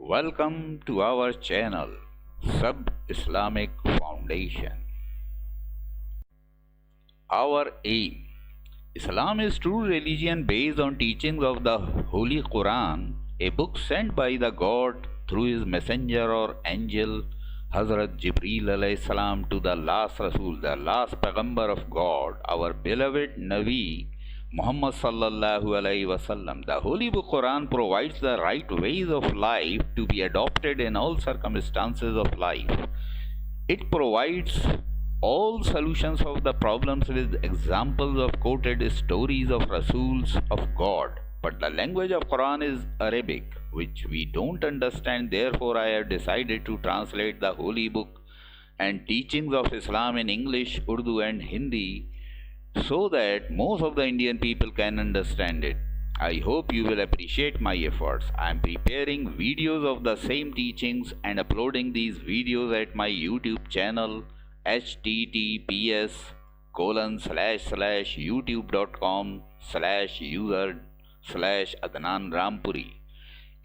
Welcome to our channel, Sub Islamic Foundation. Our aim: Islam is true religion based on teachings of the Holy Quran, a book sent by the God through his messenger or angel, Hazrat Jibreel alayhi salam, to the last Rasul, the last Pagambar of God, our beloved Nabi Muhammad sallallahu alayhi wasallam. The Holy Book Quran provides the right ways of life to be adopted in all circumstances of life. It provides all solutions of the problems with examples of quoted stories of Rasuls of God. But the language of Quran is Arabic, which we don't understand. Therefore, I have decided to translate the Holy Book and teachings of Islam in English, Urdu and Hindi, so that most of the Indian people can understand it. I hope you will appreciate my efforts. I am preparing videos of the same teachings and uploading these videos at my YouTube channel, https://youtube.com/user/Adnan Rampuri.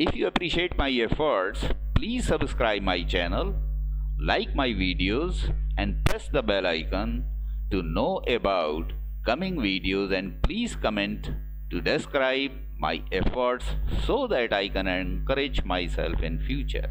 If you appreciate my efforts, please subscribe my channel, like my videos and press the bell icon to know about coming videos, and please comment to describe my efforts so that I can encourage myself in future.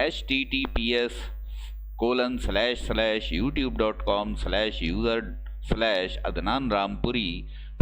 https://youtube.com/user/Adnan Rampuri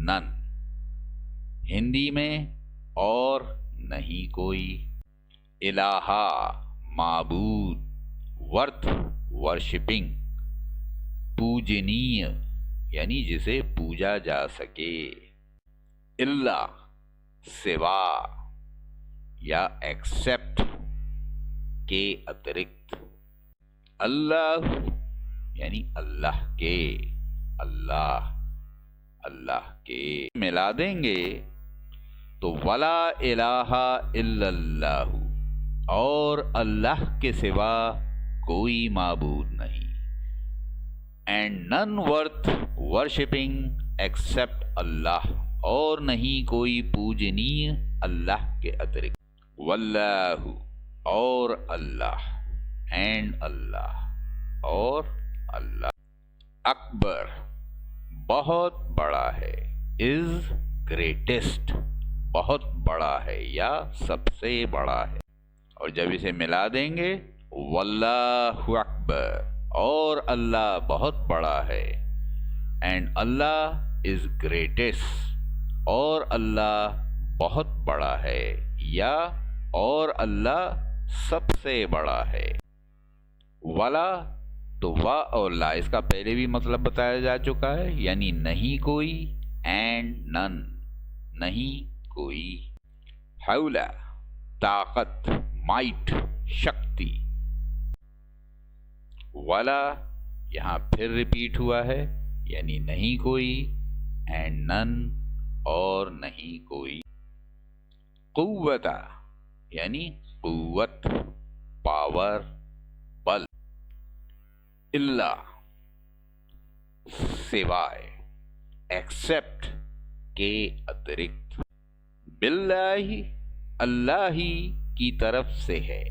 none. Hindi میں اور نہیں کوئی. الہا معبود, worth worshipping, پوجنیہ یعنی جسے پوجا جا سکے. الا سوا یا ایکسپٹ کے اترکت. اللہ یعنی اللہ کے, اللہ اللہ کے ملا دیں گے تو ولا الہ الا اللہ, اور اللہ کے سوا کوئی معبود نہیں. اینڈ نن ورتھ ورشپنگ ایکسپٹ اللہ, اور نہیں کوئی پوجنیہ اللہ کے اترکت. واللہ اور اللہ, اینڈ اللہ اور اللہ. اکبر بہت بڑا ہے, از گریٹسٹ بہت بڑا ہے یا سب سے بڑا ہے. اور جب اسے ملا دیں گے واللہ اکبر, اور اللہ بہت بڑا ہے, اینڈ اللہ از گریٹسٹ, اور اللہ بہت بڑا ہے, یا اور اللہ سب سے بڑا ہے. ولا تو وا اور لا اس کا پہلے بھی مطلب بتایا جا چکا ہے, یعنی نہیں کوئی, اینڈ نن نہیں کوئی. حولا طاقت, مائٹ شکتی. ولا یہاں پھر ریپیٹ ہوا ہے, یعنی نہیں کوئی, اینڈ نن اور نہیں کوئی. قوت یعنی قوت, پاور, بل. الا سوائے, ایکسپٹ کے اترکت. باللہ اللہ ہی کی طرف سے ہے,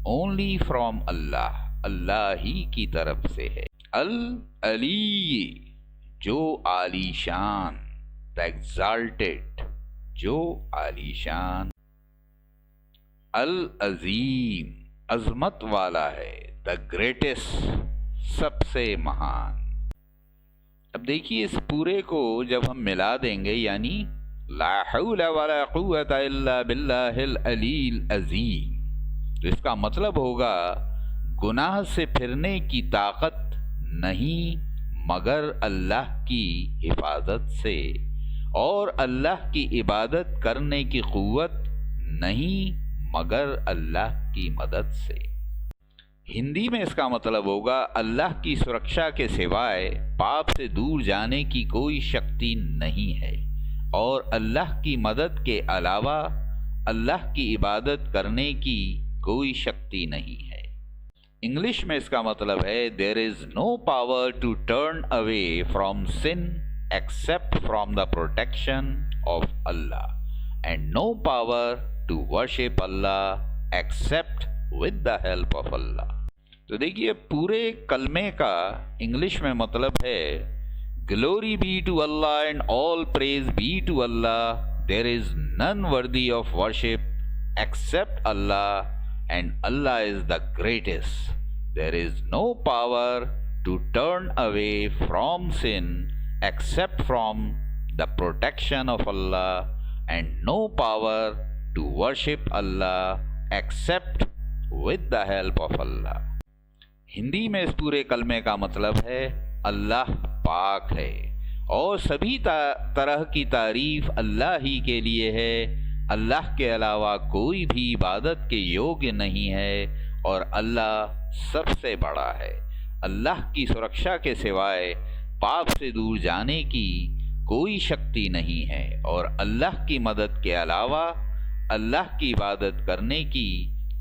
اونلی فرام اللہ اللہ ہی کی طرف سے ہے. العلی جو عالی شان, the exalted جو عالی شان. العظیم عظمت والا ہے, the greatest سب سے مہان. اب دیکھیے اس پورے کو جب ہم ملا دیں گے, یعنی لا حول ولا قوت الا باللہ العلی العظیم, تو اس کا مطلب ہوگا گناہ سے پھرنے کی طاقت نہیں مگر اللہ کی حفاظت سے, اور اللہ کی عبادت کرنے کی قوت نہیں مگر اللہ کی مدد سے. ہندی میں اس کا مطلب ہوگا اللہ کی سرکشا کے سوائے پاپ سے دور جانے کی کوئی شکتی نہیں ہے, اور اللہ کی مدد کے علاوہ اللہ کی عبادت کرنے کی کوئی شکتی نہیں ہے. انگلش میں اس کا مطلب ہے there is no power to turn away from sin except from the protection of Allah, and no power to worship Allah except with the help of Allah. تو دیکھیے پورے کلمے کا انگلش میں مطلب ہے Glory be to Allah and all praise be to Allah. There is none worthy of worship except Allah, and Allah is the greatest. There is no power to turn away from sin except from the protection of Allah, and no power to worship Allah except with the help of Allah. Hindi میں اس پورے کلمے کا مطلب ہے اللہ پاک ہے, اور سبھی طرح کی تعریف اللہ ہی کے لیے ہے. اللہ کے علاوہ کوئی بھی عبادت کے یوگیہ نہیں ہے, اور اللہ سب سے بڑا ہے. اللہ کی سرکشا کے سوائے پاپ سے دور جانے کی کوئی شکتی نہیں ہے, اور اللہ کی مدد کے علاوہ اللہ کی عبادت کرنے کی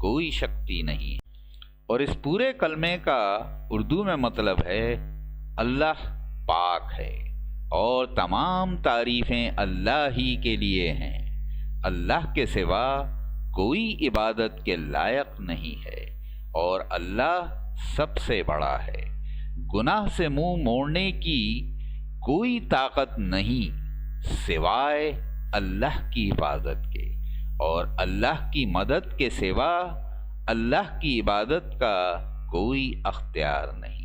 کوئی شکتی نہیں ہے. اور اس پورے کلمے کا اردو میں مطلب ہے اللہ پاک ہے, اور تمام تعریفیں اللہ ہی کے لیے ہیں. اللہ کے سوا کوئی عبادت کے لائق نہیں ہے, اور اللہ سب سے بڑا ہے. گناہ سے منہ موڑنے کی کوئی طاقت نہیں سوائے اللہ کی حفاظت کے, اور اللہ کی مدد کے سوا اللہ کی عبادت کا کوئی اختیار نہیں.